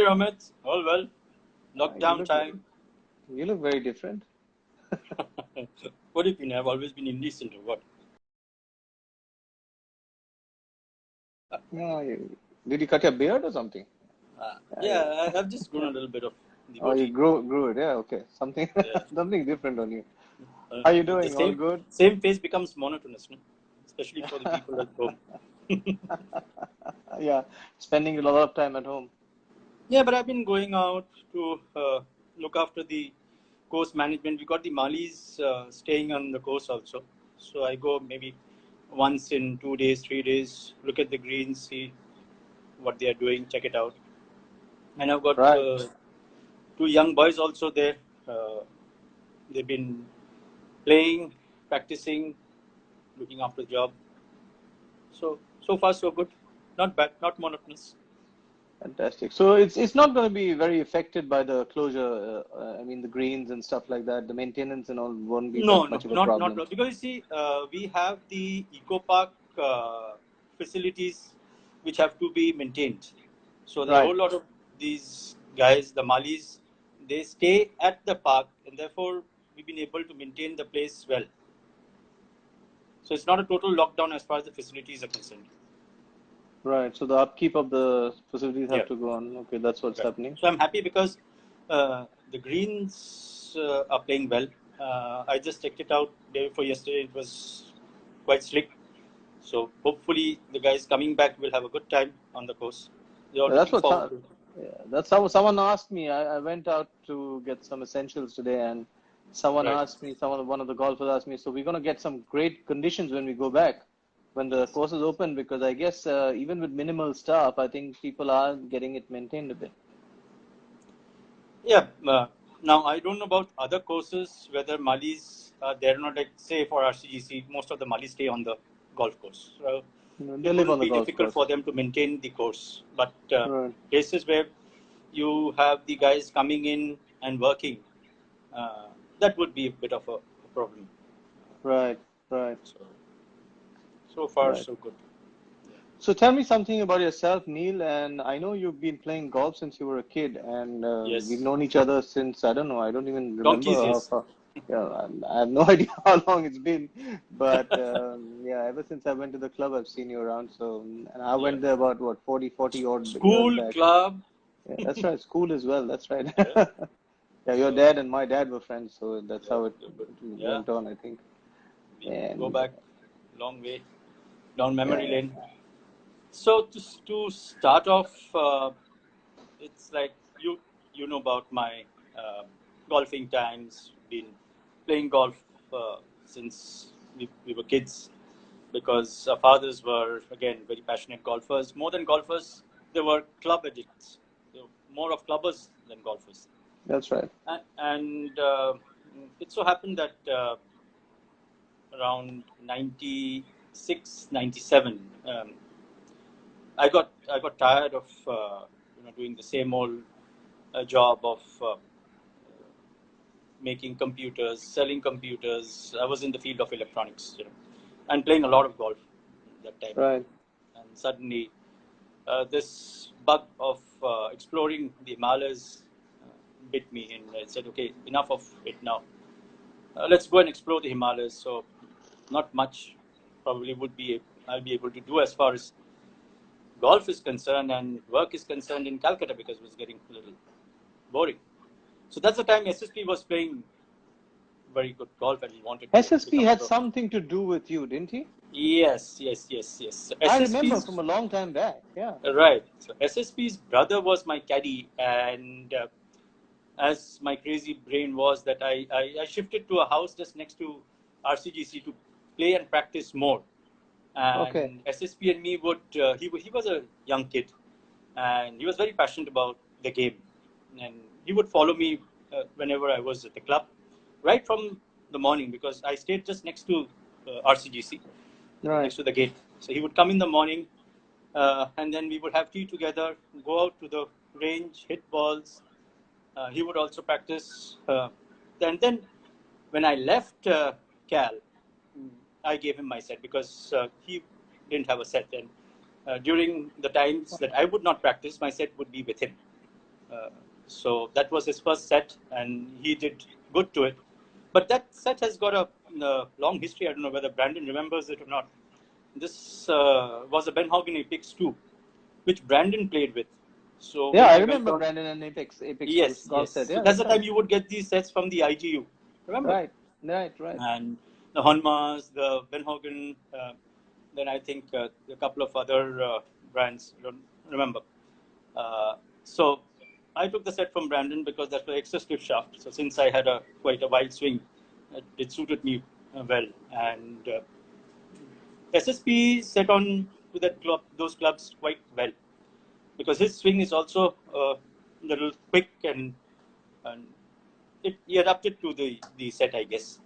Amit. All well. Lockdown time. You look very different. What do you mean? I've always been indecent or what? No, did you cut your beard or something? Yeah, I've just grown a little bit of the Oh, you goatee. grew it. Yeah, okay. Something Yeah. something different on you. How you doing? All good? Same face becomes monotonous, no? Especially for the people at home. Yeah, spending a lot of time at home. Yeah, but I've been going out to look after the course management. We got the Malis staying on the course also. So I go maybe once in 2 days, 3 days, look at the greens, see what they are doing, check it out. And I've got Right. two young boys also there. They've been playing, practicing, looking after the job. So far so good. Not bad, not monotonous. Fantastic. So it's not going to be very affected by the closure. I mean, the greens and stuff like that. The maintenance and all won't be that much of a problem. Not because you see, we have the eco park facilities which have to be maintained. So there's a whole lot of these guys, the Malis, they stay at the park, and therefore we've been able to maintain the place well. So it's not a total lockdown as far as the facilities are concerned. Right. So the upkeep of the facilities have to go on. Okay, that's what's happening. So I'm happy because the greens are playing well. I just checked it out day before yesterday. It was quite slick. So hopefully the guys coming back will have a good time on the course. That's what. That's how someone asked me. I went out to get some essentials today, and someone asked me. One of the golfers asked me. So we're gonna get some great conditions when we go back, when the course is open, because I guess even with minimal staff, I think people are getting it maintained a bit. Yeah. Now I don't know about other courses whether Malis they're not, like say for RCGC, most of the Malis stay on the golf course. So they live on the golf difficult course. for them to maintain the course. But places where you have the guys coming in and working, that would be a bit of a problem. Right. So far, so good. So tell me something about yourself, Neil. And I know you've been playing golf since you were a kid, and we've known each other since, I don't know, I don't even remember how far. Yeah, I have no idea how long it's been, but yeah, ever since I went to the club, I've seen you around. So, and I went there about what 40 odd school, years back. Club. Yeah, that's right, school as well. That's right. Yeah, your dad and my dad were friends, so that's how it went on, I think. And go back long way down memory lane. So to start off, it's like you know about my golfing times. Been playing golf since we were kids, because our fathers were again very passionate golfers. More than golfers, they were club addicts. They were more of clubbers than golfers. That's right. And it so happened that around 96, 97, I got tired of doing the same old job of making computers, selling computers. I was in the field of electronics, and playing a lot of golf that time. Right. And suddenly, this bug of exploring the Himalayas bit me, and I said, "Okay, enough of it now. Let's go and explore the Himalayas." So, not much probably I'll be able to do as far as golf is concerned and work is concerned in Calcutta, because it was getting a little boring. So that's the time SSP was playing very good golf, and he wanted to. SSP had something to do with you, didn't he? Yes. So I remember from a long time back. Yeah. Right. So SSP's brother was my caddy, and as my crazy brain was that I shifted to a house just next to RCGC to play and practice more. And SSP and me would, he was a young kid, and he was very passionate about the game. And he would follow me whenever I was at the club, right from the morning, because I stayed just next to RCGC, next to the gate. So he would come in the morning, and then we would have tea together, go out to the range, hit balls. He would also practice. And then when I left Cal, I gave him my set, because he didn't have a set. And during the times that I would not practice, my set would be with him. So that was his first set, and he did good to it. But that set has got a long history. I don't know whether Brandon remembers it or not. This was a Ben Hogan Apex 2, which Brandon played with. So yeah, I remember Brandon and Apex yes, golf set. yes. Yeah, So that's the time you would get these sets from the IGU. Remember? Right. And the Honmas, the Ben Hogan, then I think a couple of other brands. I don't remember. So I took the set from Brandon because that's the extra stiff shaft. So since I had quite a wide swing, it suited me well. And SSP set on to those clubs quite well, because his swing is also a little quick, and he adapted to the set, I guess.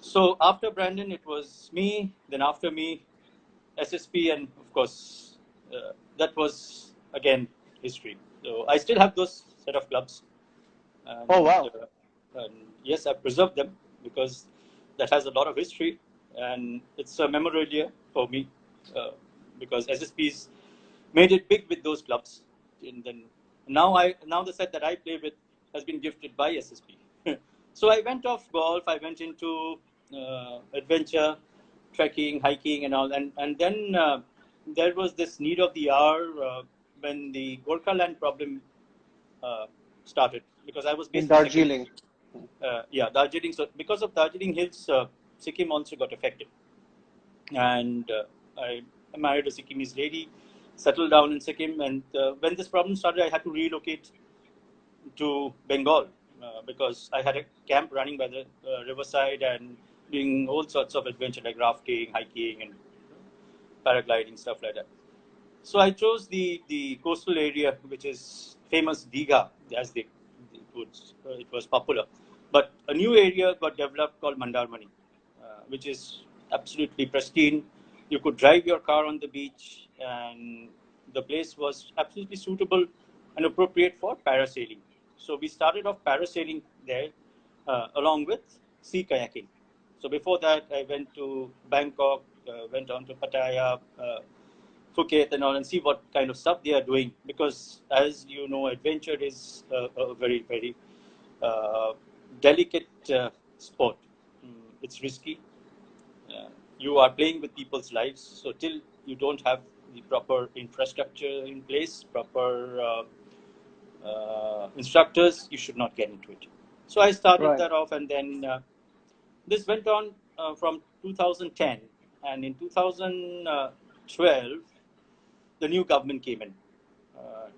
So after Brandon, it was me. Then after me, SSP, and of course, that was again history. So I still have those set of clubs. And, oh wow! And yes, I preserved them because that has a lot of history, and it's a memorabilia for me, because SSP's made it big with those clubs. And then now the set that I play with has been gifted by SSP. So I went off golf. I went into adventure, trekking, hiking, and all. And then there was this need of the hour when the Gorkha land problem started, because I was based in Darjeeling. Darjeeling. So because of Darjeeling Hills, Sikkim also got affected, and I married a Sikkimese lady, settled down in Sikkim, and when this problem started, I had to relocate to Bengal because I had a camp running by the riverside and doing all sorts of adventure like rafting, hiking, and paragliding, stuff like that. So I chose the coastal area, which is famous Digha, as it was popular. But a new area got developed called Mandarmani, which is absolutely pristine. You could drive your car on the beach, and the place was absolutely suitable and appropriate for parasailing. So we started off parasailing there, along with sea kayaking. So before that, I went to Bangkok, went on to Pattaya, Phuket, and all, and see what kind of stuff they are doing. Because, as you know, adventure is a very, very delicate sport. It's risky. You are playing with people's lives, so till you don't have the proper infrastructure in place, proper instructors, you should not get into it. So I started that off, and then this went on from 2010, and in 2012, the new government came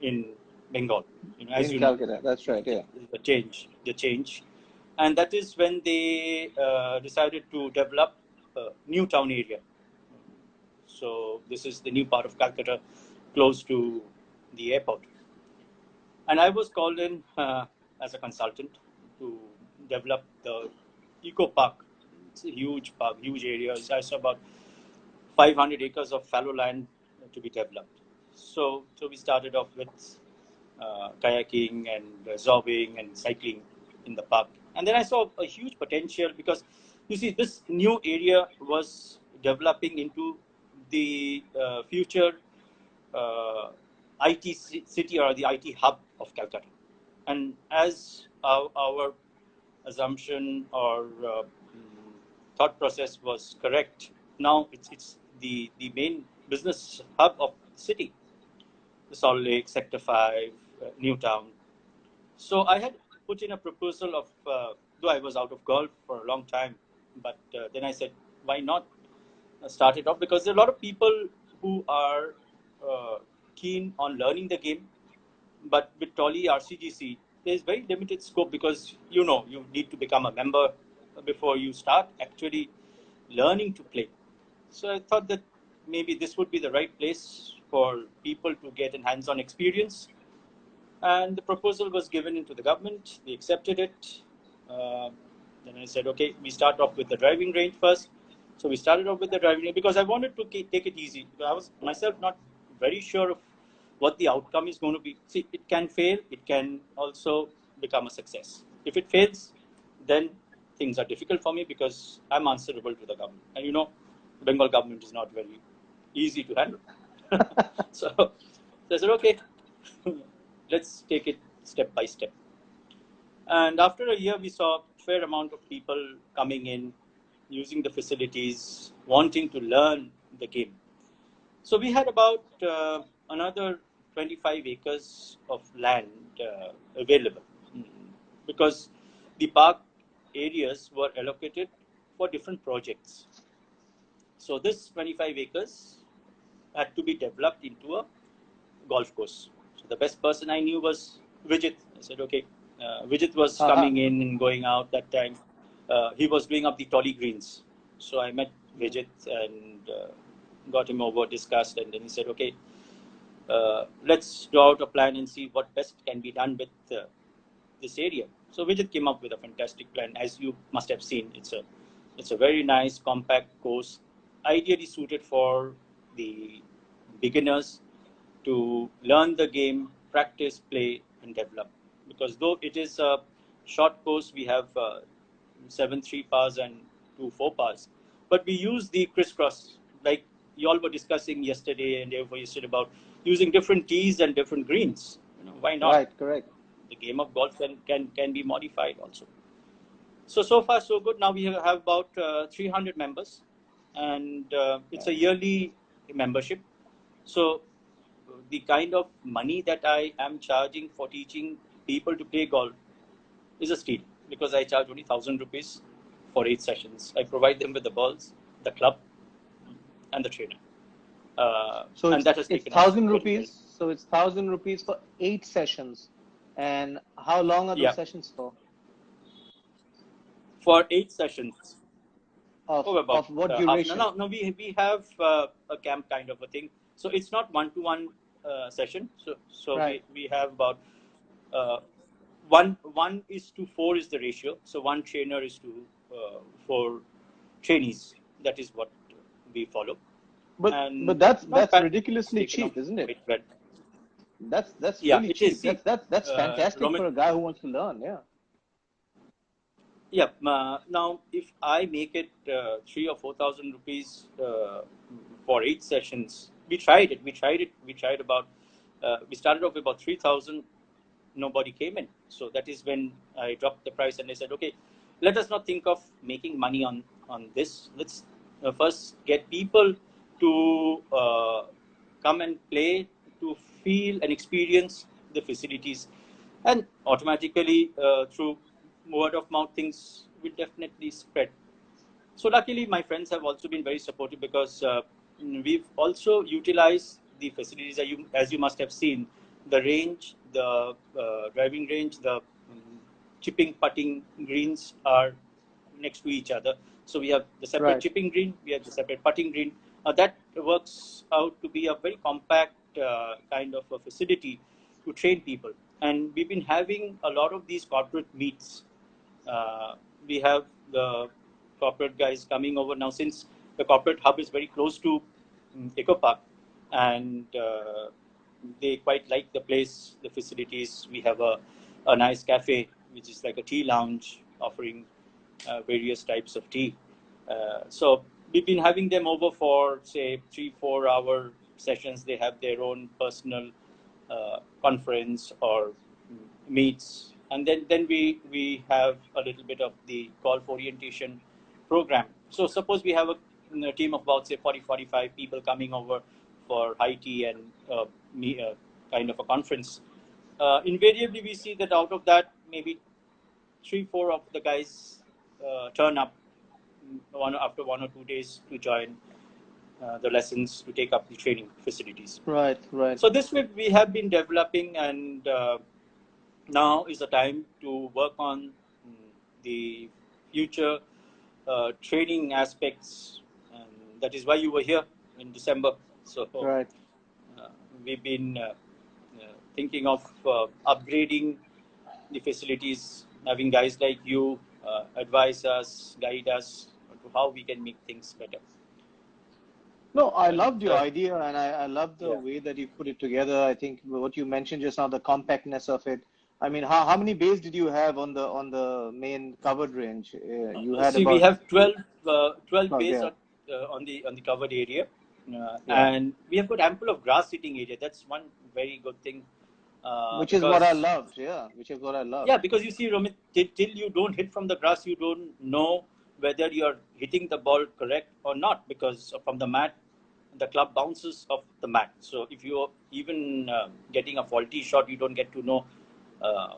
in Bengal. As in Calcutta, that's right. Yeah, the change, and that is when they decided to develop New Town area. So this is the new part of Calcutta, close to the airport. And I was called in as a consultant to develop the Eco Park. It's a huge park, huge area. I saw about 500 acres of fallow land to be developed. So we started off with kayaking and zorbing and cycling in the park. And then I saw a huge potential, because you see, this new area was developing into the future IT city, or the IT hub of Calcutta. And as our assumption or thought process was correct, now it's the main business hub of the city. The Salt Lake, Sector 5, Newtown. So I had put in a proposal of, though I was out of golf for a long time, but then I said, why not start it off? Because there are a lot of people who are keen on learning the game, but with Tolly RCGC, there's very limited scope, because you need to become a member before you start actually learning to play. So I thought that maybe this would be the right place for people to get a hands-on experience. And the proposal was given into the government. They accepted it. Then I said, okay, we start off with the driving range first. So we started off with the driving range because I wanted to take it easy. I was myself not very sure of what the outcome is going to be. See, it can fail. It can also become a success. If it fails, then things are difficult for me, because I'm answerable to the government. And the Bengal government is not very easy to handle. So I said, okay, let's take it step by step. And after a year, we saw a fair amount of people coming in, using the facilities, wanting to learn the game. So we had about another 25 acres of land available because the park areas were allocated for different projects. So this 25 acres had to be developed into a golf course. So the best person I knew was Vijit. I said, okay. Vijit was coming in and going out that time. He was doing up the Tolly greens. So I met Vijit and got him over, discussed, and then he said, okay, let's draw out a plan and see what best can be done with this area. So Vijit came up with a fantastic plan. As you must have seen, it's a very nice, compact course, ideally suited for the beginners to learn the game, practice, play, and develop. Because though it is a short course, we have 7 3-pars and 2 4-pars, but we use the crisscross, like you all were discussing yesterday and yesterday about using different tees and different greens. Why not? Right, correct. The game of golf can be modified also. So far so good. Now we have about 300 members, and it's a yearly membership. So the kind of money that I am charging for teaching people to play golf is a steal, because I charge only 1,000 rupees for 8 sessions. I provide them with the balls, the club, and the trainer. So and it's 1,000 rupees. So it's 1,000 rupees for 8 sessions. And how long are those sessions for? For 8 sessions. Of what duration? No, we have a camp kind of a thing. So it's not 1-to-1 session. So right. we have about 1:4 is the ratio. So 1 trainer is to 4 trainees. That is what we follow. But that's ridiculously cheap, isn't it? That's really cheap. That's fantastic for a guy who wants to learn. Yeah. Yeah. Now, if I make it 3,000 or 4,000 rupees for 8 sessions, we tried it. We tried about. We started off with about 3,000. Nobody came in. So that is when I dropped the price, and I said, okay, let us not think of making money on this. Let's first get people to come and play, to feel and experience the facilities, and automatically through word of mouth things will definitely spread. So luckily my friends have also been very supportive, because we've also utilized the facilities. As you must have seen, the range, the driving range, the chipping putting greens are next to each other. So we have the separate chipping green, we have the separate putting green. That works out to be a very compact kind of a facility to train people. And we've been having a lot of these corporate meets. We have the corporate guys coming over now, since the corporate hub is very close to Eco Park, and they quite like the place, the facilities. We have a nice cafe, which is like a tea lounge, offering various types of tea. So we've been having them over for, say, 3-4 hour sessions. They have their own personal conference or meets. And then we have a little bit of the golf orientation program. So suppose we have a team of about, say, 40-45 people coming over for high tea and kind of a conference. Invariably, we see that out of that, maybe 3-4 of the guys turn up after 1 or 2 days to join the lessons, to take up the training facilities. Right. So this way we have been developing, and now is the time to work on the future training aspects, and that is why you were here in December. So we've been thinking of upgrading the facilities, having guys like you advise us, guide us to how we can make things better. No, I loved your idea, and I love the way that you put it together. I think what you mentioned just now, the compactness of it. I mean, how many bays did you have on the main covered range? You had we have 12 bays on the covered area, and we have got ample of grass sitting area. That's one very good thing. Which is what I loved, yeah. Which is what I loved. Yeah, because you see, Romit, till you don't hit from the grass, you don't know whether you're hitting the ball correct or not. Because from the mat, the club bounces off the mat. So if you're even getting a faulty shot, you don't get to know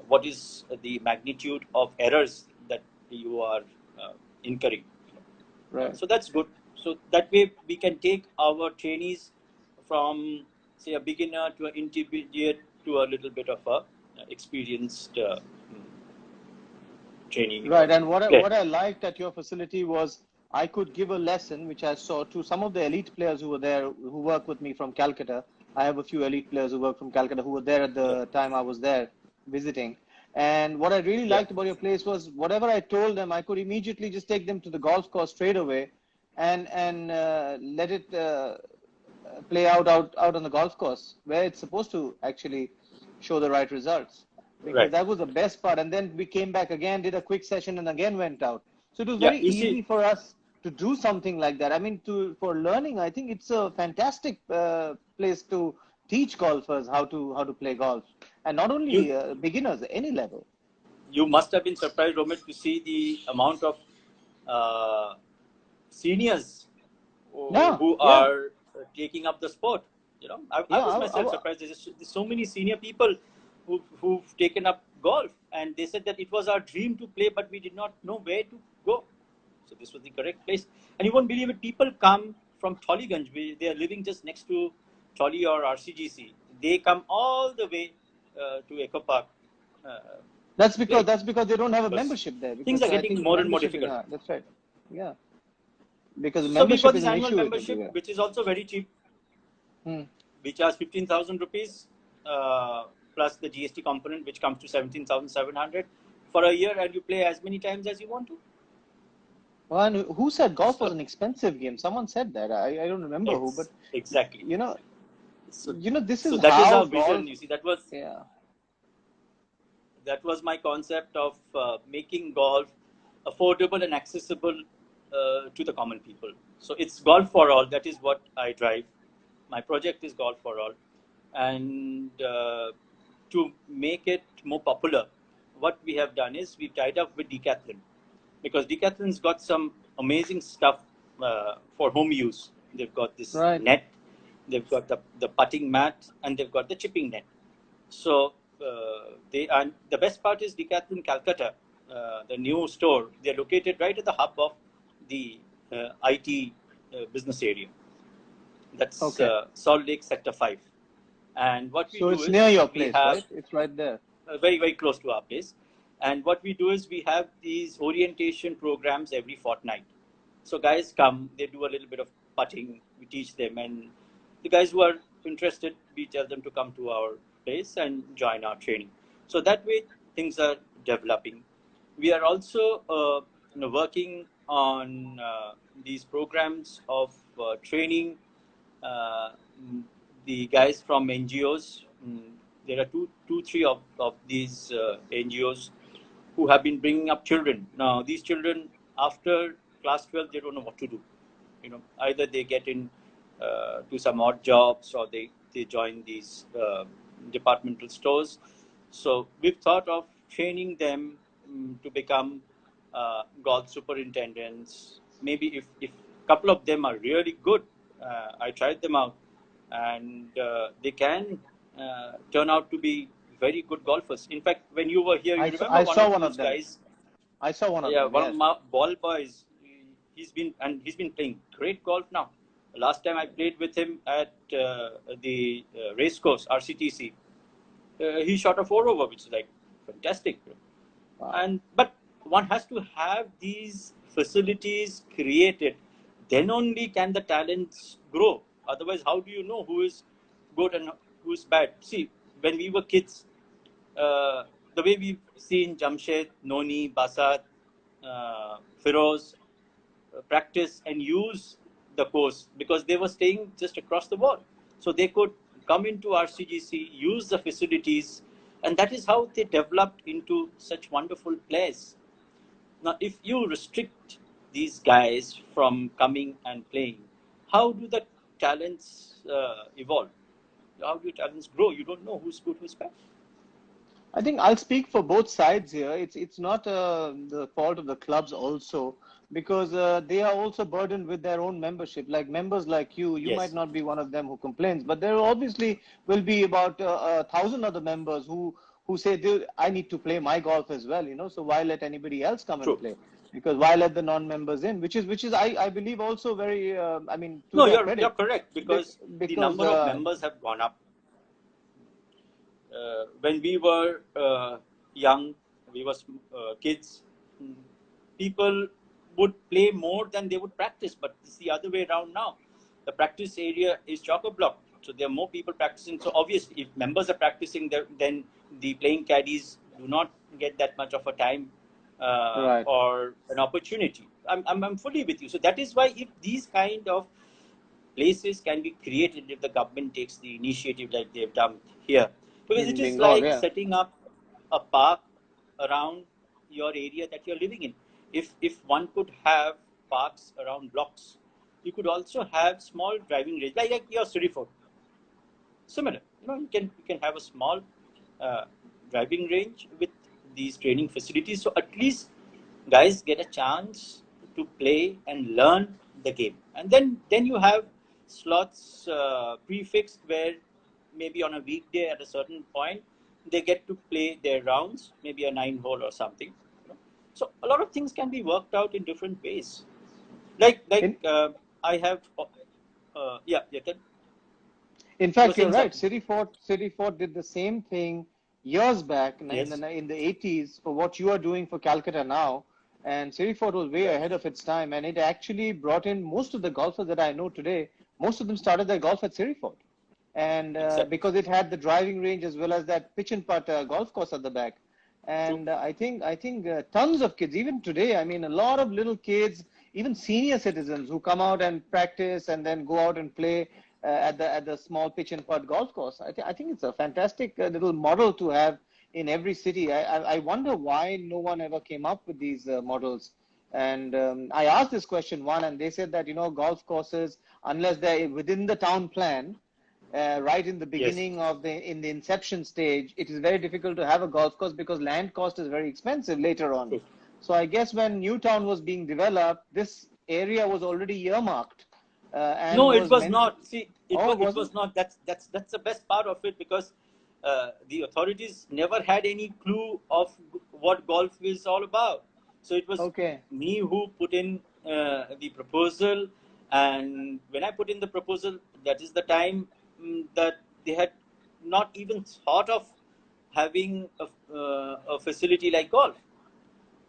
what is the magnitude of errors that you are incurring. Right. So that's good. So that way we can take our trainees from, say, a beginner to an intermediate to a little bit of a experienced trainee. Right. And what I liked at your facility was I could give a lesson, which I saw, to some of the elite players who were there, who work with me from Calcutta. I have a few elite players who work from Calcutta who were there at the time I was there visiting. And what I really liked about your place was whatever I told them, I could immediately just take them to the golf course straight away and let it play out on the golf course where it's supposed to actually show the right results. Because that was the best part. And then we came back again, did a quick session, and again went out. So it was very easy for us to do something like that. I mean, for learning, I think it's a fantastic place to teach golfers how to play golf, and not only beginners, any level. You must have been surprised, Romit, to see the amount of seniors who are taking up the sport. You know, I was myself surprised. There's so many senior people who've taken up golf, and they said that it was our dream to play, but we did not know where to go. So this was the correct place. And you won't believe it, people come from Tollygunj. They are living just next to Tolly or RCGC. They come all the way to Echo Park. That's because they don't have a membership there. Things are getting more and more difficult. Yeah, that's right. Yeah. Because so we've got this annual membership, which is also very cheap. We charge 15,000 rupees plus the GST component, which comes to 17,700 for a year, and you play as many times as you want to. Well, and who said golf was an expensive game? Someone said that. I don't remember who, but exactly. This is that how is our golf, vision. You see, that was my concept of making golf affordable and accessible to the common people. So it's golf for all. That is what I drive. My project is golf for all, and to make it more popular, what we have done is we've tied up with Decathlon, because Decathlon's got some amazing stuff for home use. They've got this net, they've got the putting mat, and they've got the chipping net. So the best part is Decathlon Calcutta, the new store. They're located right at the hub of the IT business area. That's Salt Lake Sector 5. And what we do it's near your place, right? It's right there. Very, very close to our place. And what we do is we have these orientation programs every fortnight. So guys come, they do a little bit of putting, we teach them. And the guys who are interested, we tell them to come to our place and join our training. So that way things are developing. We are also working on these programs of training the guys from NGOs. There are three of these NGOs who have been bringing up children. Now, these children, after class 12, they don't know what to do. Either they get in to some odd jobs, or they join these departmental stores. So we've thought of training them to become golf superintendents. Maybe if a couple of them are really good, I tried them out, and they can turn out to be very good golfers. In fact, when you were here, you remember one of those guys? I saw one of them. Yeah, one of my ball boys. He's been playing great golf now. Last time I played with him at the race course, RCTC, he shot a 4-over, which is like fantastic. Wow. But one has to have these facilities created. Then only can the talents grow. Otherwise, how do you know who is good and who is bad? See, when we were kids, the way we've seen Jamshed, Noni, Basat, Firoz practice and use the course, because they were staying just across the wall. So they could come into RCGC, use the facilities, and that is how they developed into such wonderful players. Now, if you restrict these guys from coming and playing, how do the talents evolve? How do talents grow? You don't know who's good, who's bad. I think I'll speak for both sides here. It's not the fault of the clubs also, because they are also burdened with their own membership. Like members like you might Yes. not be one of them who complains, but there obviously will be about 1,000 other members who say, I need to play my golf as well, you know. So why let anybody else come and True. play? Because why let the non-members in? Which is I believe also very I mean, to No, their you're credit, correct, because the because number of members have gone up. When we were young, we were kids, people would play more than they would practice, but it's the other way around now. The practice area is chock-a-block, so there are more people practicing. So obviously, if members are practicing, then the playing caddies do not get that much of a time right. or an opportunity. I'm fully with you. So that is why, if these kind of places can be created, if the government takes the initiative like they've done here, because it In is Bengal, like yeah. setting up a park around your area that you're living in. If one could have parks around blocks, you could also have small driving range like your City Fort. Similar, you can have a small driving range with these training facilities, so at least guys get a chance to play and learn the game. And then you have slots prefixed, where maybe on a weekday at a certain point they get to play their rounds, maybe a 9 hole or something. So a lot of things can be worked out in different ways. Like In, I have yeah, In you were fact, you're saying right. something. City Fort did the same thing years back Yes. in the 80s for what you are doing for Calcutta now. And City Fort was way Yeah. ahead of its time. And it actually brought in most of the golfers that I know today. Most of them started their golf at City Fort. And Exactly. because it had the driving range as well as that pitch and putt golf course at the back. True. And I think tons of kids, even today, I mean, a lot of little kids, even senior citizens who come out and practice and then go out and play at the small pitch and putt golf course. I think it's a fantastic little model to have in every city. I wonder why no one ever came up with these models. And I asked this question one, and they said that, you know, golf courses, unless they're within the town plan, right in the Yes. beginning of in the inception stage, it is very difficult to have a golf course because land cost is very expensive later on. True. So I guess when Newtown was being developed, this area was already earmarked and No, it was was meant to. not. See, Oh, it wasn't? was not. That's the best part of it, because the authorities never had any clue of what golf is all about. So it was Okay. me who put in the proposal, and when I put in the proposal, that is the time that they had not even thought of having a facility like golf.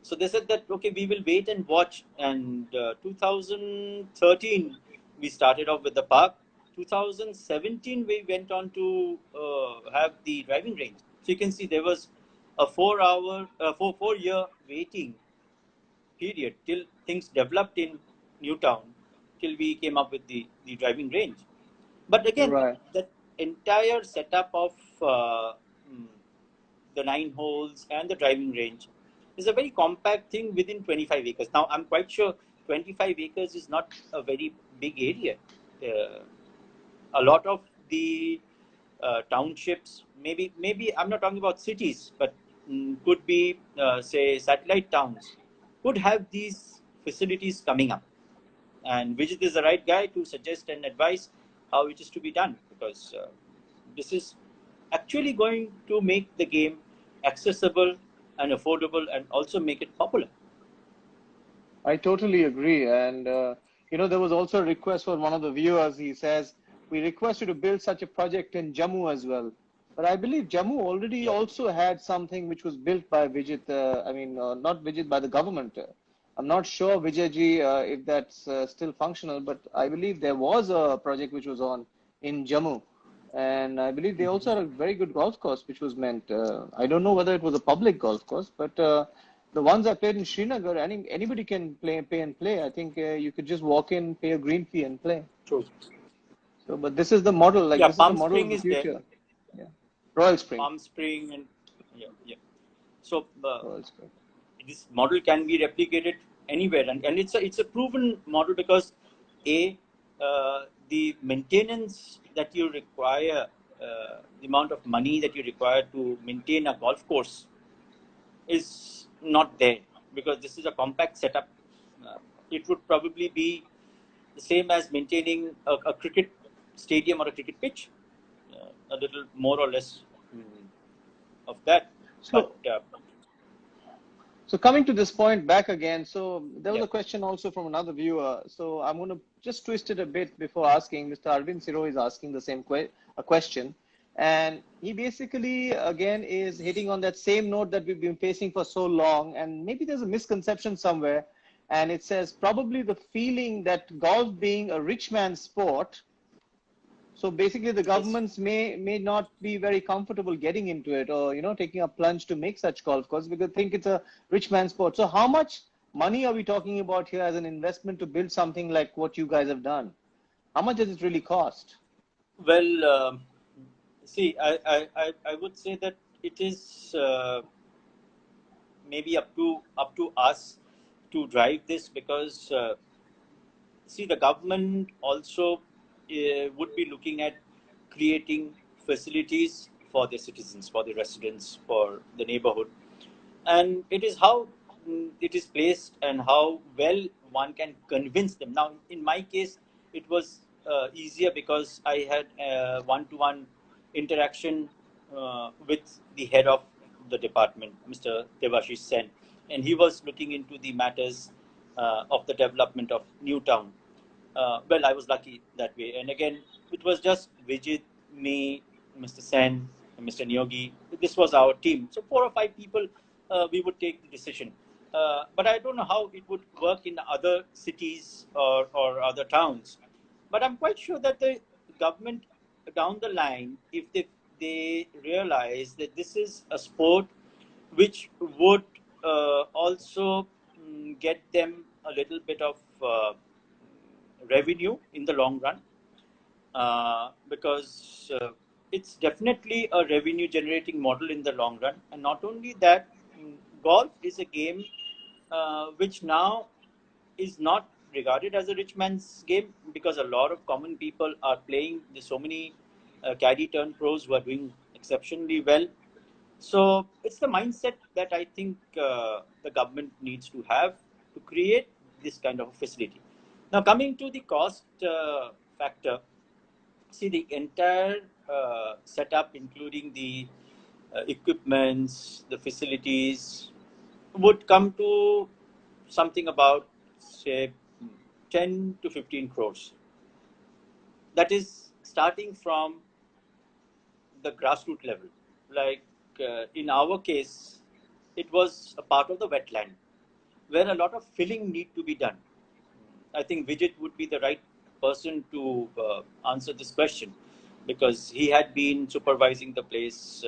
So they said that, okay, we will wait and watch. And 2013 we started off with the park. 2017 we went on to have the driving range. So you can see there was a 4 year waiting period till things developed in Newtown, till we came up with the driving range. But again, Right. that entire setup of mm, the 9 holes and the driving range is a very compact thing within 25 acres. Now, I'm quite sure 25 acres is not a very big area. Uh, a lot of the townships, maybe I'm not talking about cities, but could be, say, satellite towns, could have these facilities coming up. And Vijit is the right guy to suggest and advise how it is to be done, because this is actually going to make the game accessible and affordable, and also make it popular. I totally agree. And, you know, there was also a request for one of the viewers. He says, we request you to build such a project in Jammu as well. But I believe Jammu already Yeah. also had something which was built by Vijit. Not Vijit, by the government. I'm not sure, Vijayji, if that's still functional, but I believe there was a project which was on in Jammu. And I believe they also had a very good golf course which was meant. I don't know whether it was a public golf course, but the ones I played in Srinagar, anybody can pay and play. I think you could just walk in, pay a green fee, and play. True. So, but this is the model. Like Yeah, this is the Palm model of Spring the is there. future. Yeah, Royal Spring. Palm Spring, and yeah. So Royal Spring. this model can be replicated anywhere, and it's a proven model, because the maintenance that you require the amount of money that you require to maintain a golf course is not there, because this is a compact setup. It would probably be the same as maintaining a cricket stadium or a cricket pitch, a little more or less of that. So, so coming to this point back again, so there was a question also from another viewer. So I'm going to just twist it a bit before asking. Mr. Arvind Siro is asking the same question. And he basically, again, is hitting on that same note that we've been facing for so long. And maybe there's a misconception somewhere. And it says probably the feeling that golf being a rich man's sport, so basically the governments may not be very comfortable getting into it, or, you know, taking a plunge to make such golf courses because they think it's a rich man's sport. So how much money are we talking about here as an investment to build something like what you guys have done? How much does it really cost? Well, see, I would say that it is maybe up to us to drive this, because see, the government also would be looking at creating facilities for the citizens, for the residents, for the neighborhood, and it is how it is placed and how well one can convince them. Now, in my case, it was easier because I had one-to-one interaction with the head of the department, Mr. Devashish Sen, and he was looking into the matters of the development of Newtown. Well, I was lucky that way. And again, it was just Vijit, me, Mr. Sen, and Mr. Nyogi. This was our team. So 4 or 5 people, we would take the decision. But I don't know how it would work in other cities or other towns. But I'm quite sure that the government down the line, if they realize that this is a sport which would also get them a little bit of revenue in the long run, because it's definitely a revenue generating model in the long run. And not only that, golf is a game which now is not regarded as a rich man's game, because a lot of common people are playing. There's so many caddy turn pros who are doing exceptionally well. So it's the mindset that I think the government needs to have to create this kind of facility. Now, coming to the cost factor, see, the entire setup, including the equipments, the facilities, would come to something about, say, 10 to 15 crores. That is starting from the grassroots level. Like in our case, it was a part of the wetland where a lot of filling need to be done. I think Vijit would be the right person to answer this question, because he had been supervising the place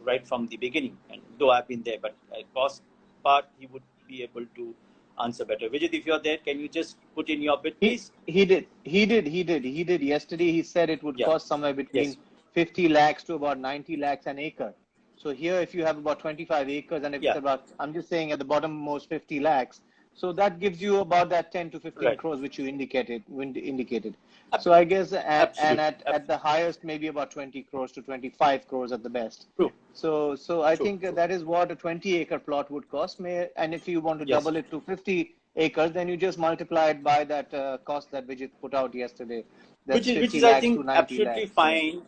right from the beginning. And though I've been there, but cost part, he would be able to answer better. Vijit, if you're there, can you just put in your bit, please? He did. Yesterday, he said it would cost somewhere between 50 lakhs to about 90 lakhs an acre. So here, if you have about 25 acres, and if it's about, I'm just saying at the bottom most 50 lakhs, so that gives you about that 10 to 15 crores, which you indicated. So I guess, at the highest, maybe about 20 crores to 25 crores at the best. True. So I think that is what a 20-acre plot would cost. And if you want to double it to 50 acres, then you just multiply it by that cost that Vijit put out yesterday. Which is I think, absolutely fine.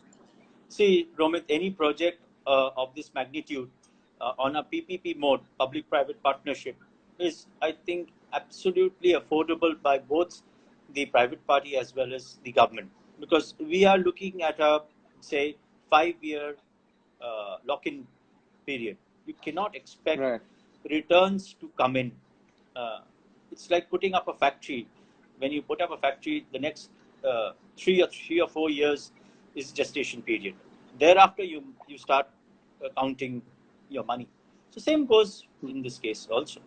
See, Romit, any project of this magnitude on a PPP mode, public-private partnership, is, I think, absolutely affordable by both the private party as well as the government, because we are looking at a, say, 5-year lock-in period. We cannot expect returns to come in. It's like putting up a factory. When you put up a factory, the next 3 or 4 years is gestation period. Thereafter, you start counting your money. So same goes in this case also.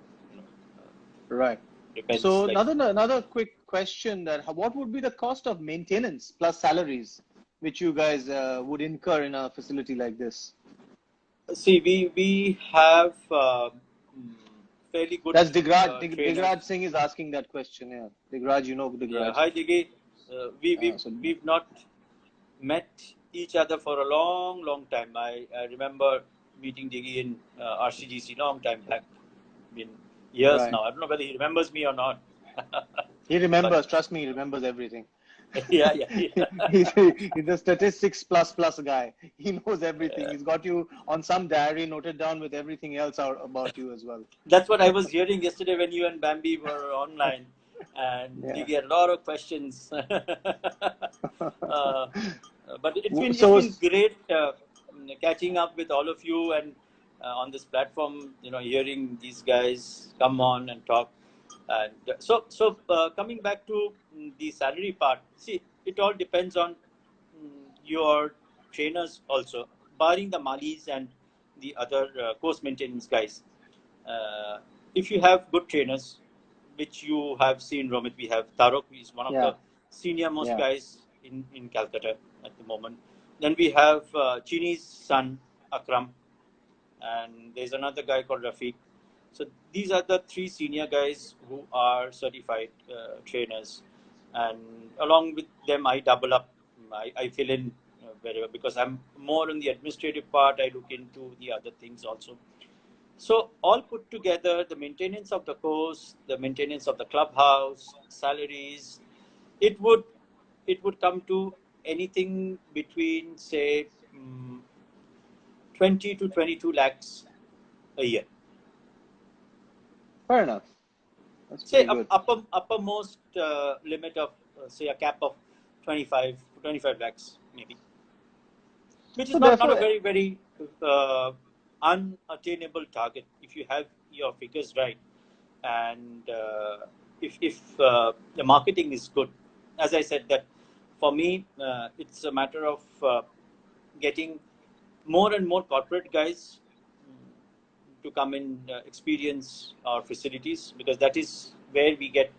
Right. Depends, so another quick question: that what would be the cost of maintenance plus salaries, which you guys would incur in a facility like this? See, we have fairly good. That's Digraj. Digraj Singh is asking that question. Yeah, Digraj, you know Digraj. Yeah. Hi, Digi. We've not met each other for a long, long time. I remember meeting Diggy in RCGC long time back, been years Right. now. I don't know whether he remembers me or not. He remembers. Trust me, he remembers everything. Yeah. he's a statistics plus guy. He knows everything. He's got you on some diary noted down with everything else about you as well. That's what I was hearing yesterday when you and Bambi were online, and you get a lot of questions. But it's been great catching up with all of you and on this platform. Hearing these guys come on and talk. And so coming back to the salary part, see, it all depends on your trainers also, barring the Malis and the other course maintenance guys. If you have good trainers, which you have seen, Romit, we have Tarok, who is one of the senior most guys in Calcutta at the moment. Then we have Chini's son, Akram, and there's another guy called Rafiq. So these are the three senior guys who are certified trainers, and along with them, I double up. I fill in wherever, because I'm more on the administrative part. I look into the other things also. So all put together, the maintenance of the course, the maintenance of the clubhouse, salaries, it would come to anything between, say, 20 to 22 lakhs a year. Fair enough. That's say good. uppermost limit of say a cap of 25 lakhs maybe, which is not a very, very unattainable target if you have your figures right, and if the marketing is good. As I said, that for me it's a matter of getting more and more corporate guys to come and experience our facilities, because that is where we get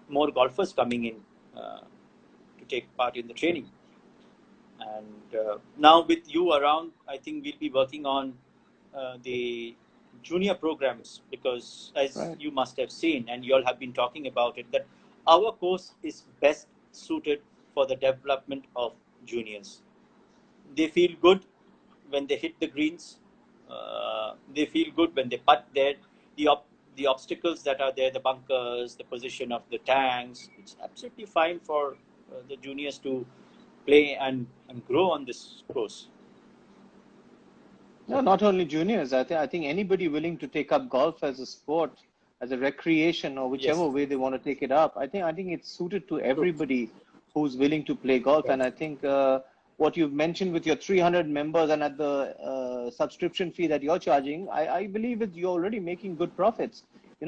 more golfers coming in to take part in the training. And now with you around, I think we'll be working on the junior programs, because as you must have seen, and you all have been talking about it, that our course is best suited for the development of juniors. They feel good when they hit the greens. They feel good when they putt there. The obstacles that are there, the bunkers, the position of the tanks, it's absolutely fine for the juniors to play and grow on this course. No, not only juniors. I think anybody willing to take up golf as a sport, as a recreation, or whichever way they want to take it up. I think it's suited to everybody who's willing to play golf. And I think what you've mentioned with your 300 members and at the subscription fee that you're charging, I believe you're already making good profits.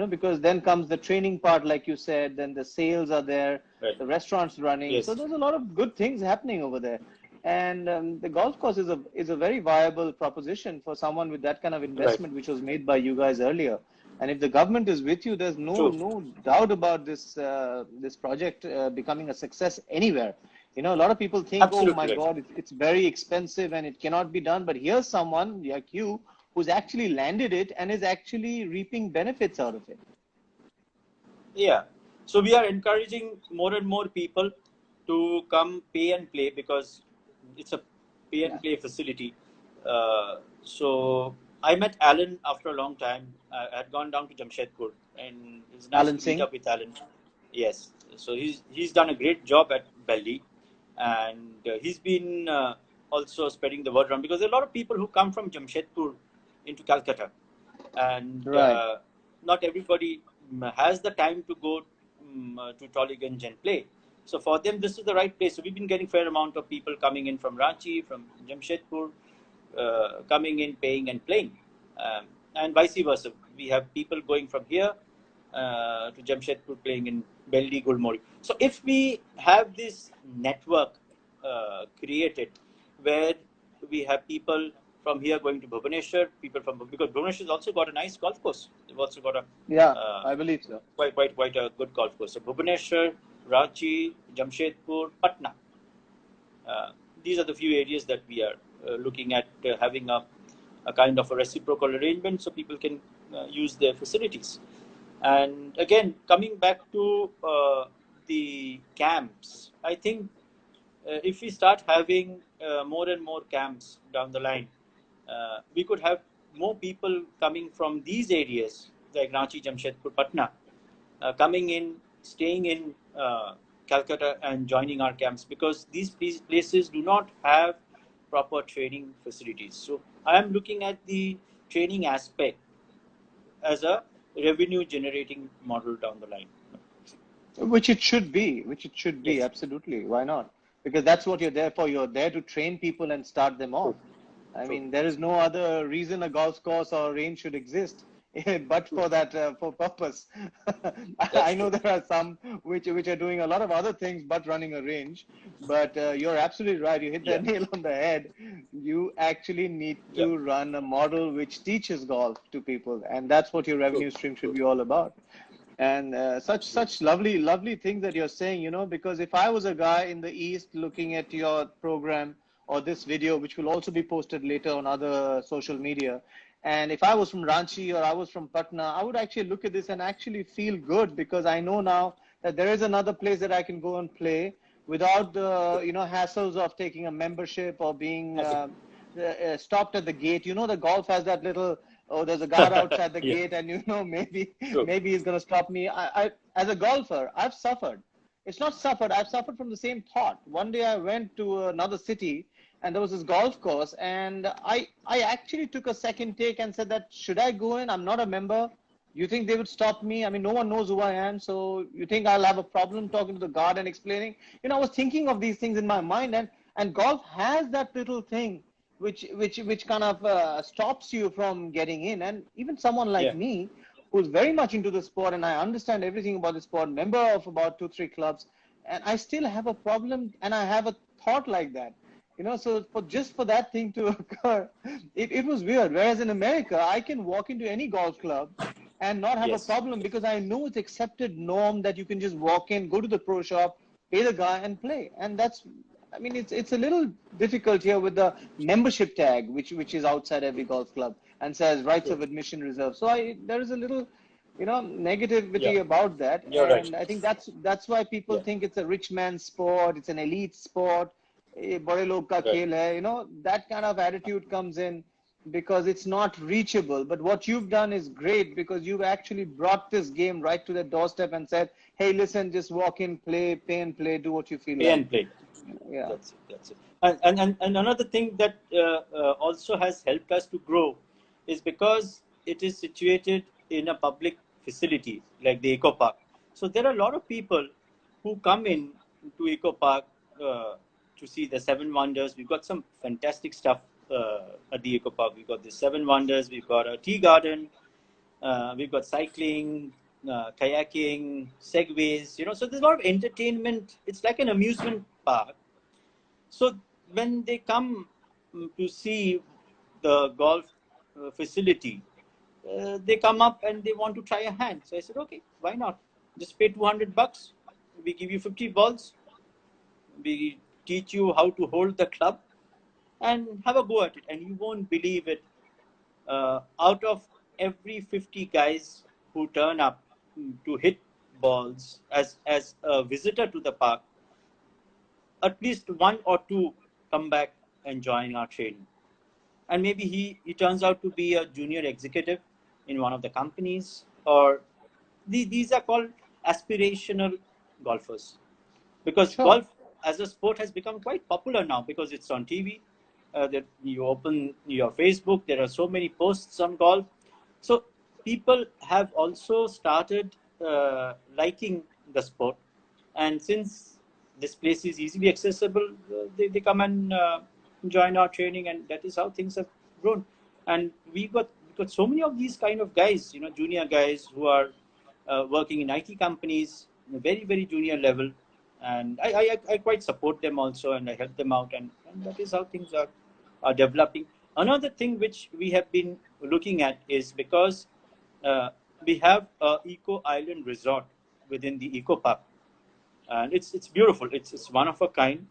Because then comes the training part, like you said, then the sales are there, the restaurants running. So there's a lot of good things happening over there. And the golf course is a very viable proposition for someone with that kind of investment, which was made by you guys earlier. And if the government is with you, there's no doubt about this project becoming a success anywhere. A lot of people think, oh my God, it's very expensive and it cannot be done. But here's someone like you who's actually landed it and is actually reaping benefits out of it. Yeah. So we are encouraging more and more people to come pay and play, because it's a pay and play facility. So I met Alan after a long time. I had gone down to Jamshedpur, and it's nice to meet up with Alan. Yes. So he's done a great job at Belly, and he's been also spreading the word around, because there are a lot of people who come from Jamshedpur into Calcutta, and not everybody has the time to go to Tollygunge and play. So for them, this is the right place. So we've been getting a fair amount of people coming in from Ranchi, from Jamshedpur, coming in, paying and playing, and vice versa. We have people going from here to Jamshedpur playing in Beldi, Gulmori. So if we have this network created, where we have people from here going to Bhubaneswar, because Bhubaneswar has also got a nice golf course. They've also got I believe so. Quite a good golf course. So Bhubaneswar, Ranchi, Jamshedpur, Patna. These are the few areas that we are looking at having a kind of a reciprocal arrangement, so people can use their facilities. And again, coming back to the camps, I think if we start having more and more camps down the line, we could have more people coming from these areas like Ranchi, Jamshedpur, Patna, coming in, staying in Calcutta and joining our camps, because these places do not have proper training facilities. So I am looking at the training aspect as a revenue generating model down the line. Which it should be, Yes. Absolutely. Why not? Because that's what you're there for. You're there to train people and start them off. I mean, there is no other reason a golf course or a range should exist but for that for purpose. I know there are some which are doing a lot of other things but running a range, but you're absolutely right. You hit the nail on the head. You actually need to run a model which teaches golf to people, and that's what your revenue stream should be all about. And such lovely things that you're saying, you know, because if I was a guy in the East looking at your program or this video, which will also be posted later on other social media, and if I was from Ranchi or I was from Patna, I would actually look at this and actually feel good, because I know now that there is another place that I can go and play without the, you know, hassles of taking a membership or being stopped at the gate. You know, the golf has that little, oh, there's a guard outside the gate, and you know, maybe he's going to stop me. I as a golfer, I've suffered. It's not suffered. I've suffered from the same thought. One day I went to another city, and there was this golf course, and I actually took a second take and said that, should I go in? I'm not a member. You think they would stop me? I mean, no one knows who I am. So you think I'll have a problem talking to the guard and explaining? You know, I was thinking of these things in my mind, and golf has that little thing which kind of stops you from getting in. And even someone like me, who's very much into the sport, and I understand everything about the sport, member of about 2-3 clubs, and I still have a problem, and I have a thought like that. You know, so for that thing to occur, it was weird. Whereas in America, I can walk into any golf club and not have a problem, because I know it's accepted norm that you can just walk in, go to the pro shop, pay the guy and play. And that's, I mean, it's a little difficult here with the membership tag, which is outside every golf club and says rights of admission reserved. So there is a little, you know, negativity about that. And I think that's why people think it's a rich man's sport, it's an elite sport, bade log ka khel hai, you know, that kind of attitude comes in because it's not reachable. But what you've done is great, because you've actually brought this game right to the doorstep and said, hey, listen, just walk in, play, pay and play, do what you feel pay like. And play. Yeah. That's it. And another thing that also has helped us to grow is because it is situated in a public facility like the Eco Park. So there are a lot of people who come in to Eco Park to see the Seven Wonders. We've got some fantastic stuff at the Eco Park. We've got the Seven Wonders, we've got a tea garden, we've got cycling, kayaking, segways, you know, so there's a lot of entertainment. It's like an amusement park. So when they come to see the golf facility, they come up and they want to try a hand. So I said, okay, why not? Just pay $200. We give you 50 balls. We teach you how to hold the club and have a go at it. And you won't believe it. Out of every 50 guys who turn up to hit balls as a visitor to the park, at least one or two come back and join our training. And maybe he turns out to be a junior executive in one of the companies, or these are called aspirational golfers, because golf as a sport has become quite popular now because it's on TV. That you open your Facebook, there are so many posts on golf. So people have also started liking the sport, and since this place is easily accessible, they come and join our training, and that is how things have grown. And we got so many of these kind of guys, you know, junior guys who are working in IT companies, very, very junior level, and I quite support them also, and I help them out, and that is how things are developing. Another thing which we have been looking at is because we have a Eco Island resort within the Eco Park, and it's beautiful. It's one of a kind,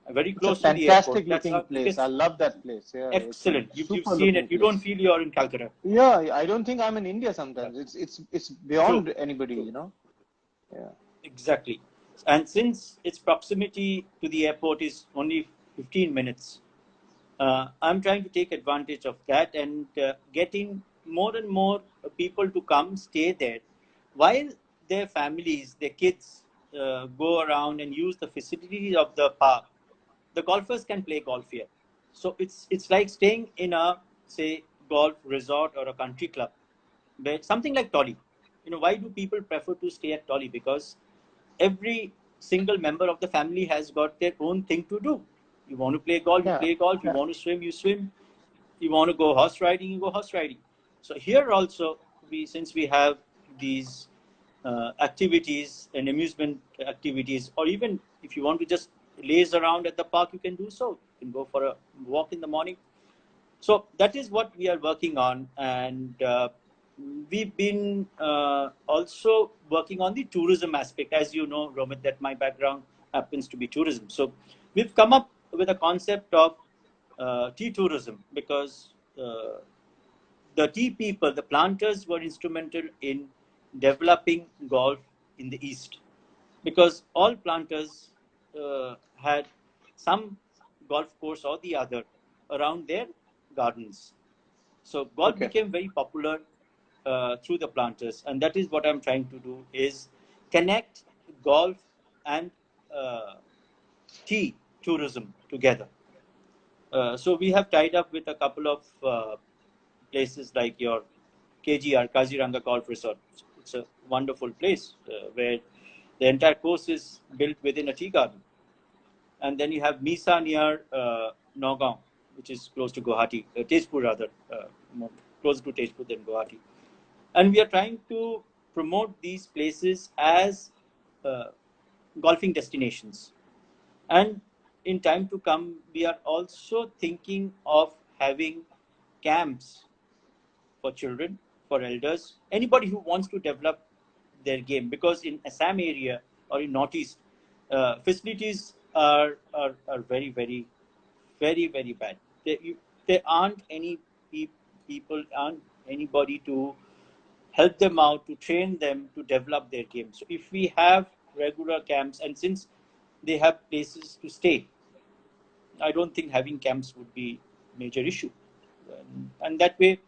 very close to the airport. Fantastic looking place. I love that place. Yeah, excellent. You've seen it. You don't feel you're in Calcutta. Yeah, I don't think I'm in India sometimes. It's beyond anybody, you know. Yeah. Exactly. And since its proximity to the airport is only 15 minutes, I'm trying to take advantage of that and getting more and more people to come stay there while their families, their kids go around and use the facilities of the park. The golfers can play golf here. So it's like staying in a, say, golf resort or a country club, but something like Tolly. Why do people prefer to stay at Tolly? Because every single member of the family has got their own thing to do. You want to play golf, you play golf. You want to swim, you swim. You want to go horse riding, you go horse riding. So here also, since we have these activities and amusement activities, or even if you want to just laze around at the park, you can do so. You can go for a walk in the morning. So that is what we are working on, and we've been also working on the tourism aspect. As you know, Romit, that my background happens to be tourism. So we've come up with a concept of tea tourism, because the tea people, the planters, were instrumental in developing golf in the East, because all planters had some golf course or the other around their gardens. So golf became very popular through the planters, and that is what I'm trying to do, is connect golf and tea tourism together. So we have tied up with a couple of places like your KGR, Kaziranga Golf Resort. It's a wonderful place where the entire course is built within a tea garden. And then you have Misa near Nagaon, which is close to Guwahati, Tezpur rather, closer to Tezpur than Guwahati. And we are trying to promote these places as golfing destinations. And in time to come, we are also thinking of having camps for children, for elders, anybody who wants to develop their game. Because in Assam area or in Northeast, facilities are very, very, very, very bad. There aren't any people, aren't anybody to help them out, to train them to develop their game. So if we have regular camps, and since they have places to stay, I don't think having camps would be a major issue. And that way,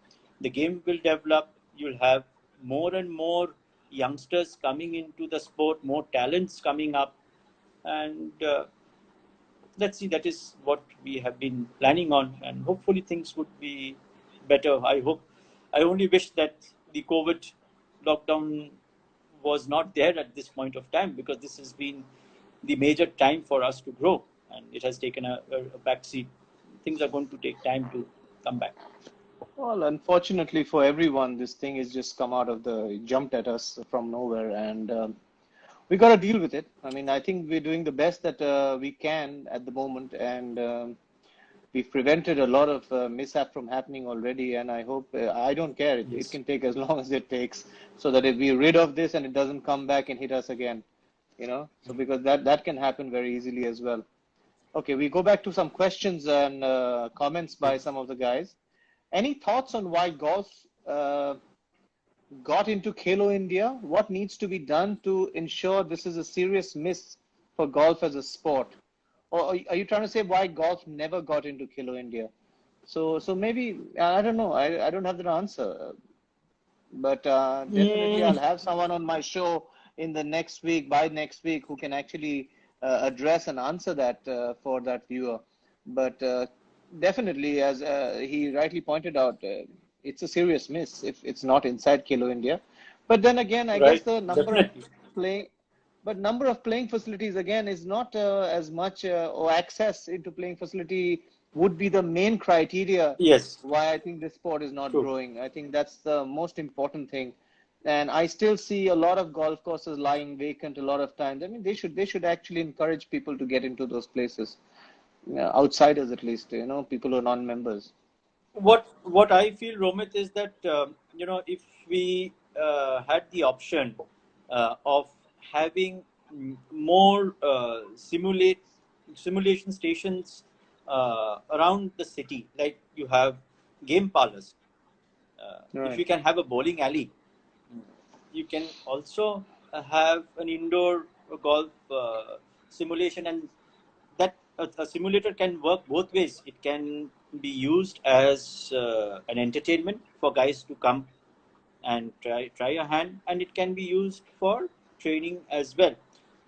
the game will develop. You'll have more and more youngsters coming into the sport, more talents coming up. And let's see, that is what we have been planning on. And hopefully things would be better. I only wish that the COVID lockdown was not there at this point of time, because this has been the major time for us to grow, and it has taken a backseat. Things are going to take time to come back. Well, unfortunately for everyone, this thing has just jumped at us from nowhere, and we got to deal with it. I mean, I think we're doing the best that we can at the moment, and we've prevented a lot of mishap from happening already. And I hope, I don't care, it can take as long as it takes, so that if we're rid of this and it doesn't come back and hit us again, so because that can happen very easily as well. Okay, we go back to some questions and comments by some of the guys. Any thoughts on why golf got into Khelo India? What needs to be done to ensure this is a serious miss for golf as a sport? Or are you trying to say why golf never got into Khelo India? So maybe, I don't know. I don't have the answer. But definitely I'll have someone on my show in the next week, by next week, who can actually address and answer that for that viewer. But definitely, as he rightly pointed out, it's a serious miss if it's not inside Khelo India. But then again, I guess the number of playing facilities again is not as much, or access into playing facility would be the main criteria. Yes. Why I think this sport is not growing. I think that's the most important thing. And I still see a lot of golf courses lying vacant a lot of times. I mean, they should actually encourage people to get into those places. Outsiders, at least, people who are non-members. What I feel, Romit, is that if we had the option of having more simulation stations around the city, like you have game parlors. If you can have a bowling alley, you can also have an indoor golf simulation, and that a simulator can work both ways. It can be used as an entertainment for guys to come and try a hand, and it can be used for training as well.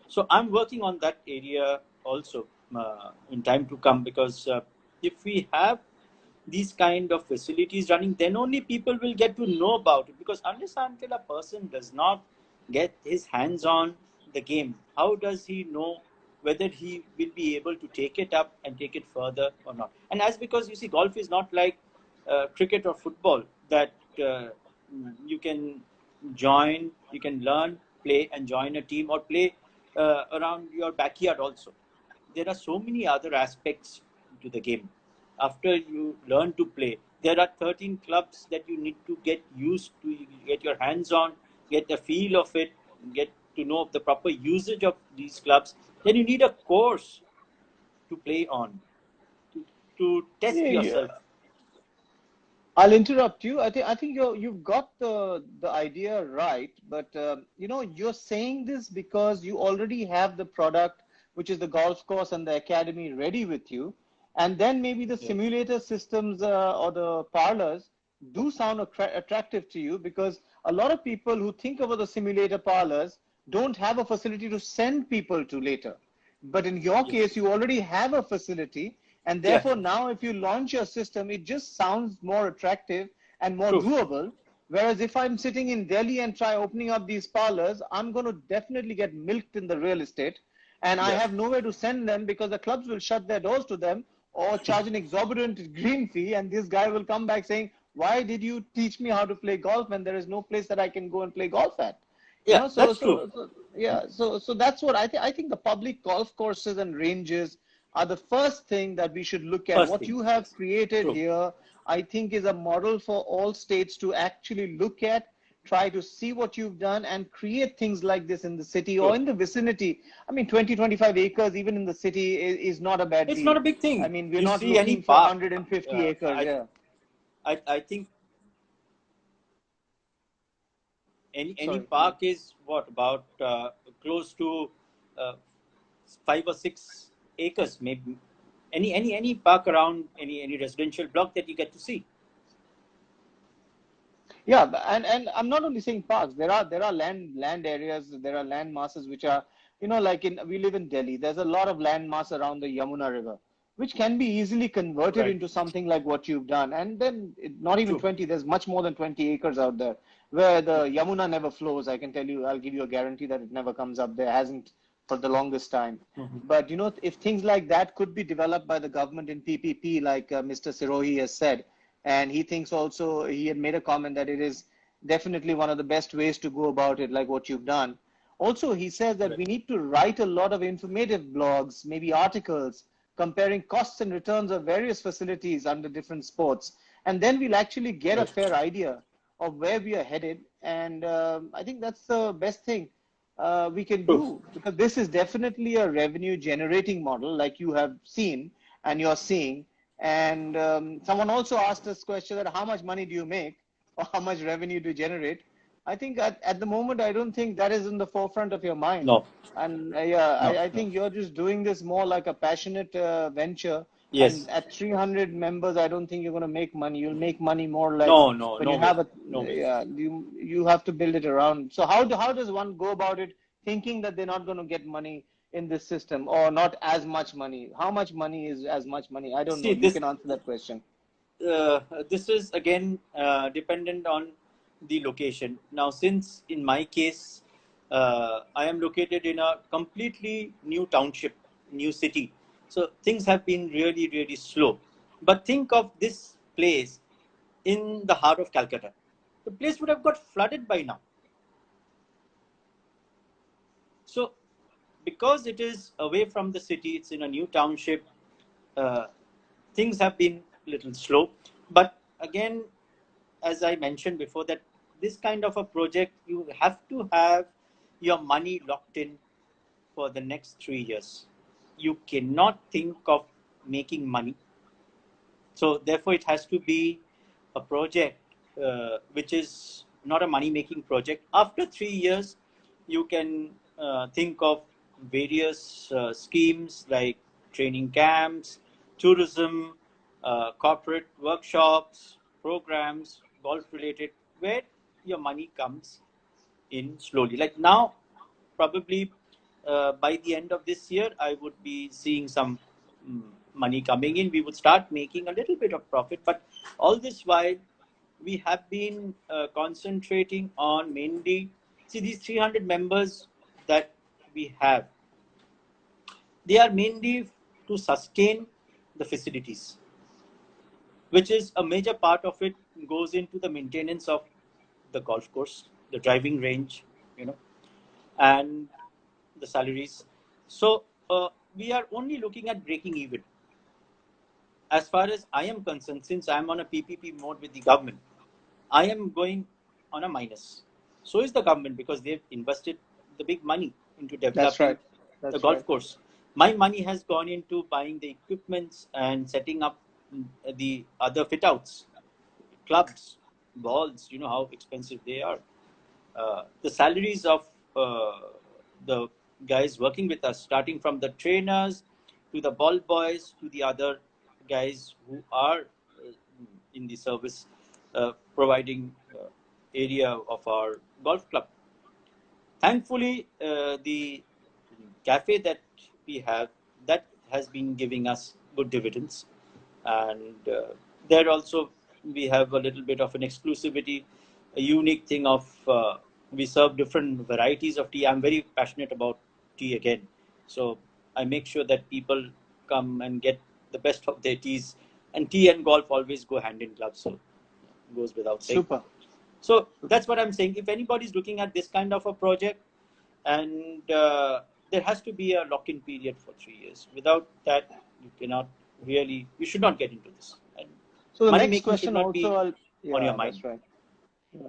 So I'm working on that area also in time to come, because if we have these kind of facilities running, then only people will get to know about it. Because unless until a person does not get his hands on the game, how does he know whether he will be able to take it up and take it further or not? And as because you see, golf is not like cricket or football that you can join, you can learn, play, and join a team, or play around your backyard also. There are so many other aspects to the game. After you learn to play, there are 13 clubs that you need to get used to, get your hands on, get the feel of it, get to know the proper usage of these clubs. Then you need a course to play on, to test yourself. I'll interrupt you. I think you've got the idea right, but you know, you're saying this because you already have the product, which is the golf course and the academy, ready with you, and then maybe the simulator systems or the parlors do sound attractive to you, because a lot of people who think about the simulator parlors don't have a facility to send people to later. But in your case, you already have a facility. And therefore, now if you launch your system, it just sounds more attractive and more doable. Whereas if I'm sitting in Delhi and try opening up these parlors, I'm going to definitely get milked in the real estate. And I have nowhere to send them, because the clubs will shut their doors to them or charge an exorbitant green fee. And this guy will come back saying, why did you teach me how to play golf when there is no place that I can go and play golf at? You know, that's true. So that's what I think the public golf courses and ranges are the first thing that we should look at. What you have created here, I think, is a model for all states to actually look at, try to see what you've done, and create things like this in the city or in the vicinity. I mean, 20, 25 acres, even in the city, is not a bad deal. It's not a big thing. I mean, we're not looking for 150 acres. I think any park is what, about close to 5 or 6 acres, maybe. Any park around any residential block that you get to see. Yeah, and I'm not only saying parks. There are land areas, there are land masses which are, you know, like we live in Delhi. There's a lot of land mass around the Yamuna River, which can be easily converted into something like what you've done. And then not even 20, there's much more than 20 acres out there where the Yamuna never flows. I can tell you, I'll give you a guarantee that it never comes up. There hasn't for the longest time. But, you know, if things like that could be developed by the government in PPP, like Mr. Sirohi has said, and he thinks also, he had made a comment that it is definitely one of the best ways to go about it, like what you've done. Also, he says that we need to write a lot of informative blogs, maybe articles, comparing costs and returns of various facilities under different sports. And then we'll actually get a fair idea of where we are headed. And I think that's the best thing we can do, because this is definitely a revenue generating model, like you have seen and you're seeing. And someone also asked us question that how much money do you make, or how much revenue do you generate? I think at the moment, I don't think that is in the forefront of your mind. No. And I think you're just doing this more like a passionate venture. Yes. And at 300 members, I don't think you're going to make money. You'll make money more like when you have you have to build it around. So how does one go about it, thinking that they're not going to get money in this system, or not as much money? How much money is as much money? I don't know. You can answer that question. This is again dependent on the location. Now, since in my case, I am located in a completely new township, new city. So things have been really, really slow. But think of this place in the heart of Calcutta. The place would have got flooded by now. So because it is away from the city, it's in a new township, things have been a little slow. But again, as I mentioned before, that this kind of a project, you have to have your money locked in for the next 3 years. You cannot think of making money. So therefore, it has to be a project which is not a money-making project. After 3 years, you can think of various schemes like training camps, tourism, corporate workshops, programs, golf related, where your money comes in slowly. Like now, probably by the end of this year, I would be seeing some money coming in. We would start making a little bit of profit, but all this while, we have been concentrating on mainly, see, these 300 members that we have, they are mainly to sustain the facilities, which is a major part of it goes into the maintenance of the golf course, the driving range, you know, and the salaries. So we are only looking at breaking even. As far as I am concerned, since I am on a PPP mode with the government, I am going on a minus. So is the government, because they've invested the big money into developing the golf course. My money has gone into buying the equipments and setting up the other fit outs, clubs, balls, you know how expensive they are. The salaries of the guys working with us, starting from the trainers to the ball boys to the other guys who are in the service providing area of our golf club. Thankfully, the cafe that we have, that has been giving us good dividends, and there also we have a little bit of an exclusivity, a unique thing of we serve different varieties of tea. I'm very passionate about tea again, so I make sure that people come and get the best of their teas, and tea and golf always go hand in glove, so goes without saying. Super. So that's what I'm saying. If anybody's looking at this kind of a project, and there has to be a lock-in period for 3 years. Without that, you cannot really, you should not get into this. And so the next question also, on your mind. That's right. Yeah.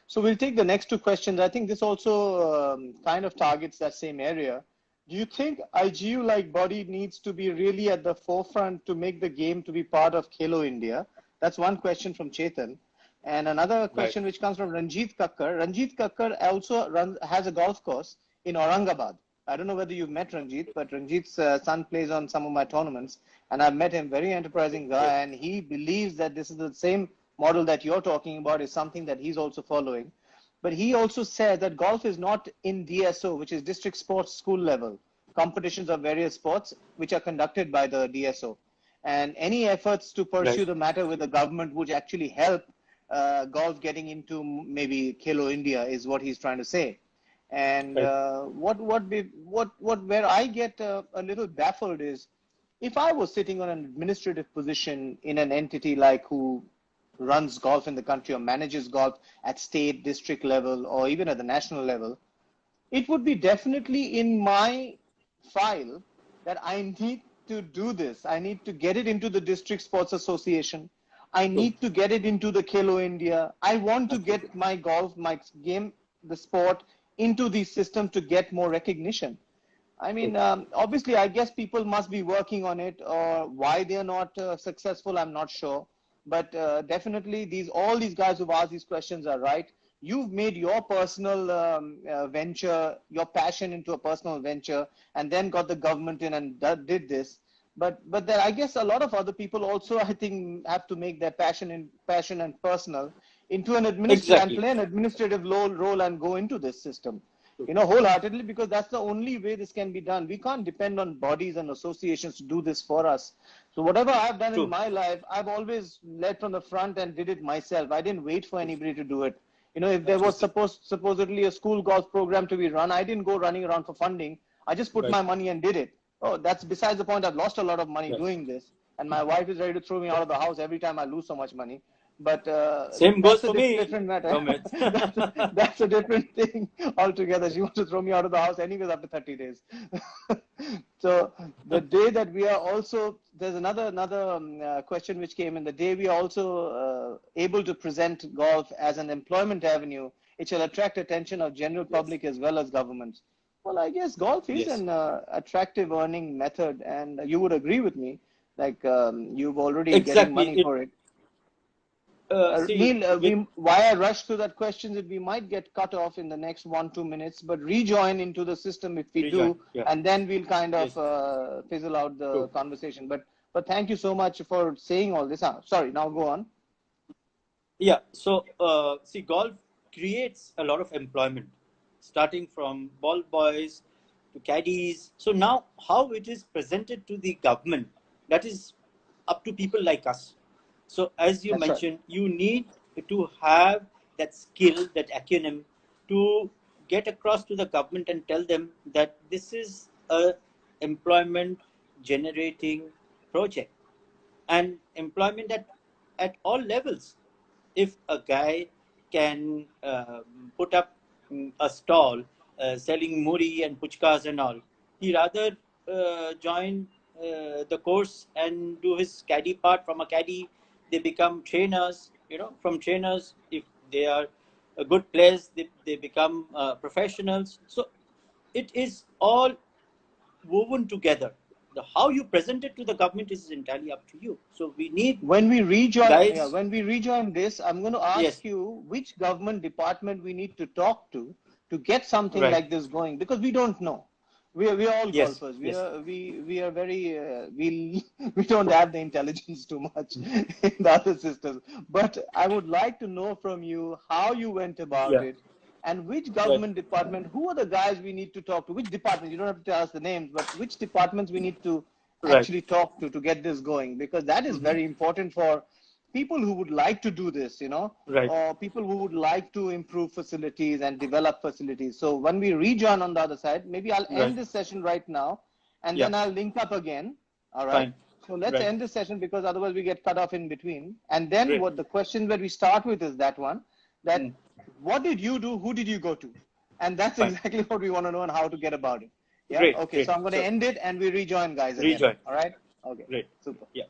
So we'll take the next two questions. I think this also kind of targets that same area. Do you think IGU-like body needs to be really at the forefront to make the game to be part of Khelo India? That's one question from Chetan. And another question which comes from Ranjit Kakkar. Ranjit Kakkar also has a golf course in Aurangabad. I don't know whether you've met Ranjit, but Ranjit's son plays on some of my tournaments. And I've met him, very enterprising guy. And he believes that this is the same model that you're talking about is something that he's also following. But he also said that golf is not in DSO, which is district sports school level, competitions of various sports, which are conducted by the DSO. And any efforts to pursue the matter with the government would actually help golf getting into maybe Khelo India is what he's trying to say. And where I get a little baffled is, if I was sitting on an administrative position in an entity like who runs golf in the country or manages golf at state, district level, or even at the national level, it would be definitely in my file that I need to do this. I need to get it into the District Sports Association. I need to get it into the Khelo India. I want to get my golf, my game, the sport into these systems to get more recognition. I mean, obviously, I guess people must be working on it, or why they're not successful, I'm not sure. But definitely, all these guys who've asked these questions are right. You've made your personal venture, your passion into a personal venture, and then got the government in and did this. But there, I guess a lot of other people also, I think, have to make their passion and personal into an administrative and play an administrative role and go into this system, wholeheartedly, because that's the only way this can be done. We can't depend on bodies and associations to do this for us. So whatever I've done in my life, I've always led from the front and did it myself. I didn't wait for anybody to do it. If there was supposedly a school golf program to be run, I didn't go running around for funding. I just put my money and did it. Oh, that's besides the point. I've lost a lot of money doing this, and my wife is ready to throw me out of the house every time I lose so much money. But same goes for me. Different matter. that's a different thing altogether. She wants to throw me out of the house anyways after 30 days. So the day that we are also, there's another question which came in. The day we are also able to present golf as an employment avenue, it shall attract attention of general public as well as governments. Well, I guess golf is an attractive earning method, and you would agree with me. Like you've already getting money for it. Neil, why I rushed to that question is we might get cut off in the next 1-2 minutes, but rejoin into the system if we do, and then we'll kind of fizzle out the conversation. But thank you so much for saying all this. Sorry, now go on. Yeah, so see, golf creates a lot of employment, starting from ball boys to caddies. So now how it is presented to the government, that is up to people like us. So as you mentioned, you need to have that skill, that acumen to get across to the government and tell them that this is a employment generating project and employment at all levels. If a guy can put up a stall selling muri and puchkas and all, he rather join the course and do his caddy part. From a caddy, they become trainers. From trainers, if they are a good players, they become professionals. So it is all woven together. How you present it to the government is entirely up to you. So we need when we rejoin this, I'm going to ask you which government department we need to talk to get something like this going, because we don't know. We are all golfers. We are very we don't have the intelligence too much in the other systems. But I would like to know from you how you went about it. And which government department, who are the guys we need to talk to? Which department? You don't have to tell us the names, but which departments we need to actually talk to get this going? Because that is very important for people who would like to do this, or people who would like to improve facilities and develop facilities. So when we rejoin on the other side, maybe I'll end this session right now, and then I'll link up again. All right. Fine. So let's end this session, because otherwise we get cut off in between. And then what the question that we start with is that one, that what did you do? Who did you go to? And that's exactly what we want to know and how to get about it. Yeah. Okay. So I'm going to end it and we rejoin, guys. Again. All right. Okay. Great. Super. Yeah.